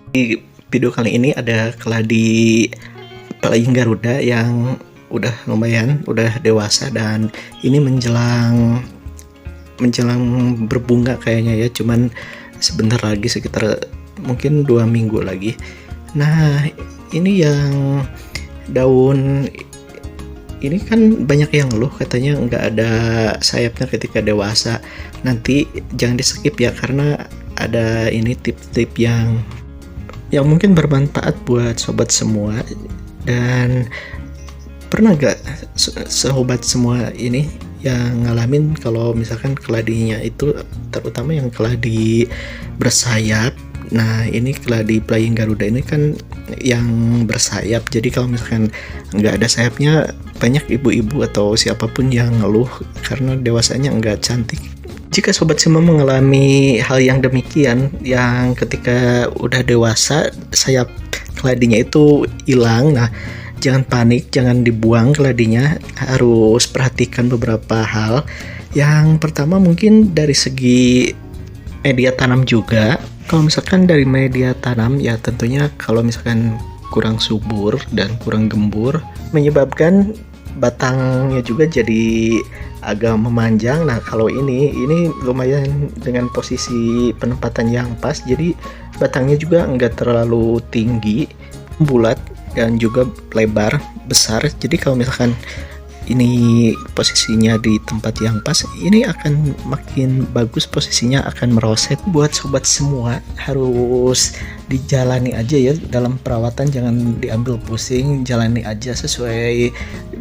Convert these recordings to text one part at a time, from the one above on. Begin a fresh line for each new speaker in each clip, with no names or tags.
Di video kali ini ada keladi Playing Garuda yang udah lumayan, udah dewasa dan ini menjelang berbunga kayaknya ya, cuman sebentar lagi, sekitar mungkin 2 minggu lagi. Nah, ini yang daun ini kan banyak yang ngeluh katanya nggak ada sayapnya ketika dewasa. Nanti jangan di skip ya, karena ada ini tip-tip yang mungkin bermanfaat buat sobat semua. Dan pernah gak sobat semua ini yang ngalamin kalau misalkan keladinya itu, terutama yang keladi bersayap. Nah, ini keladi Playing Garuda ini kan yang bersayap, jadi kalau misalkan nggak ada sayapnya, banyak ibu-ibu atau siapapun yang ngeluh karena dewasanya nggak cantik. Jika sobat semua mengalami hal yang demikian, yang ketika udah dewasa sayap keladinya itu hilang, nah jangan panik, jangan dibuang keladinya, harus perhatikan beberapa hal. Yang pertama mungkin dari segi media tanam juga. Kalau misalkan dari media tanam ya tentunya kalau misalkan kurang subur dan kurang gembur, menyebabkan batangnya juga jadi agak memanjang. Nah, kalau ini lumayan dengan posisi penempatan yang pas, jadi batangnya juga enggak terlalu tinggi, bulat dan juga lebar besar. Jadi kalau misalkan ini posisinya di tempat yang pas, ini akan makin bagus, posisinya akan meroset. Buat sobat semua harus dijalani aja ya dalam perawatan, jangan diambil pusing, jalani aja sesuai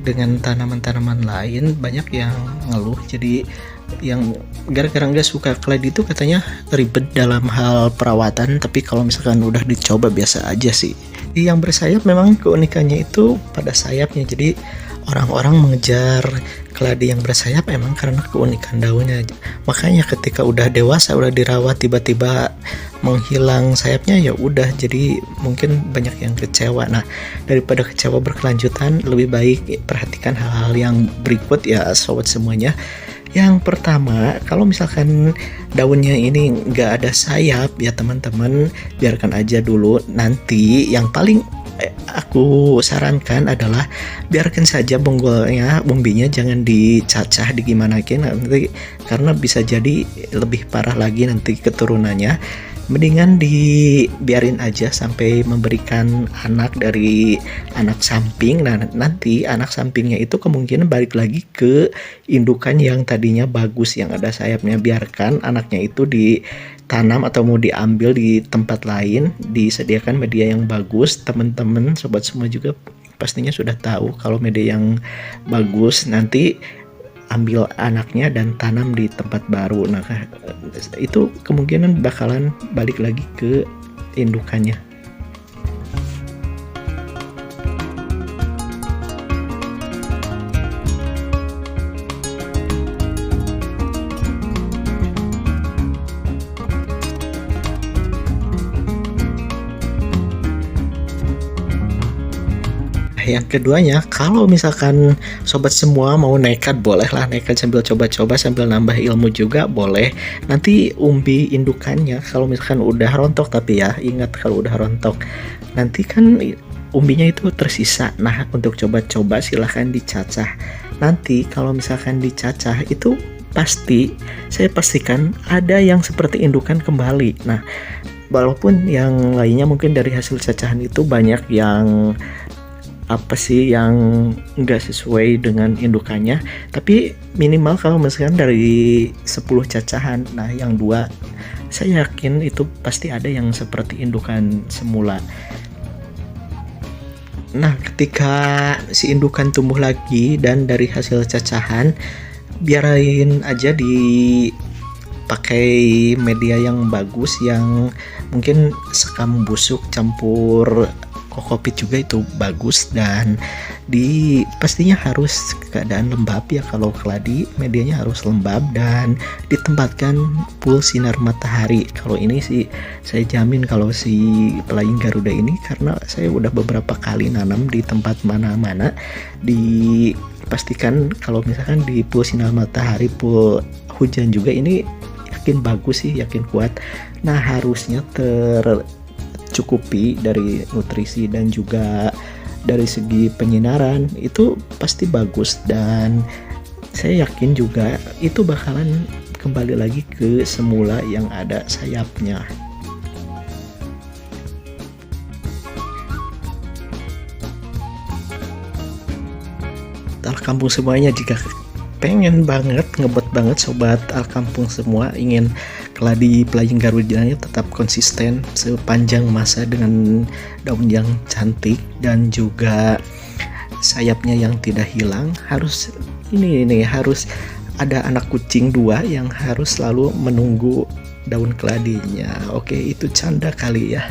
dengan tanaman-tanaman lain. Banyak yang ngeluh, jadi yang gara-gara nggak suka keladi itu katanya ribet dalam hal perawatan, tapi kalau misalkan udah dicoba biasa aja sih. Yang bersayap memang keunikannya itu pada sayapnya, jadi orang-orang mengejar keladi yang bersayap emang karena keunikan daunnya. Makanya ketika udah dewasa, udah dirawat, tiba-tiba menghilang sayapnya, ya udah, jadi mungkin banyak yang kecewa. Nah, daripada kecewa berkelanjutan, lebih baik perhatikan hal-hal yang berikut ya sobat semuanya. Yang pertama, kalau misalkan daunnya ini nggak ada sayap ya teman-teman, biarkan aja dulu. Nanti yang paling aku sarankan adalah biarkan saja bonggolnya, umbinya jangan dicacah, digimanakin nanti, karena bisa jadi lebih parah lagi nanti keturunannya. Mendingan dibiarin aja sampai memberikan anak dari anak samping. Nah, nanti anak sampingnya itu kemungkinan balik lagi ke indukan yang tadinya bagus, yang ada sayapnya. Biarkan anaknya itu ditanam atau mau diambil di tempat lain, disediakan media yang bagus. Teman-teman sobat semua juga pastinya sudah tahu kalau media yang bagus, nanti ambil anaknya dan tanam di tempat baru. Nah, itu kemungkinan bakalan balik lagi ke indukannya. Yang keduanya, kalau misalkan sobat semua mau nekat, bolehlah nekat sambil coba-coba, sambil nambah ilmu juga boleh. Nanti umbi indukannya kalau misalkan udah rontok, tapi ya ingat kalau udah rontok nanti kan umbinya itu tersisa. Nah, untuk coba-coba silahkan dicacah. Nanti kalau misalkan dicacah itu saya pastikan ada yang seperti indukan kembali. Nah, walaupun yang lainnya mungkin dari hasil cacahan itu banyak yang yang nggak sesuai dengan indukannya, tapi minimal kalau misalkan dari 10 cacahan, nah yang 2 saya yakin itu pasti ada yang seperti indukan semula. Nah, ketika si indukan tumbuh lagi dan dari hasil cacahan, biarin aja dipakai media yang bagus, yang mungkin sekam busuk campur kokopit juga itu bagus. Dan pastinya harus keadaan lembab ya, kalau keladi medianya harus lembab dan ditempatkan full sinar matahari. Kalau ini sih saya jamin kalau si Playing Garuda ini, karena saya udah beberapa kali nanam di tempat mana-mana, dipastikan kalau misalkan di full sinar matahari, full hujan juga, ini yakin bagus sih, yakin kuat. Nah, harusnya tercukupi dari nutrisi dan juga dari segi penyinaran, itu pasti bagus. Dan saya yakin juga itu bakalan kembali lagi ke semula yang ada sayapnya. Alkampung semuanya, jika pengen banget, ngebet banget sobat Alkampung semua, ingin keladi Playing Garudanya tetap konsisten sepanjang masa dengan daun yang cantik dan juga sayapnya yang tidak hilang, harus harus ada anak kucing 2 yang harus selalu menunggu daun keladinya. Oke, itu canda kali ya.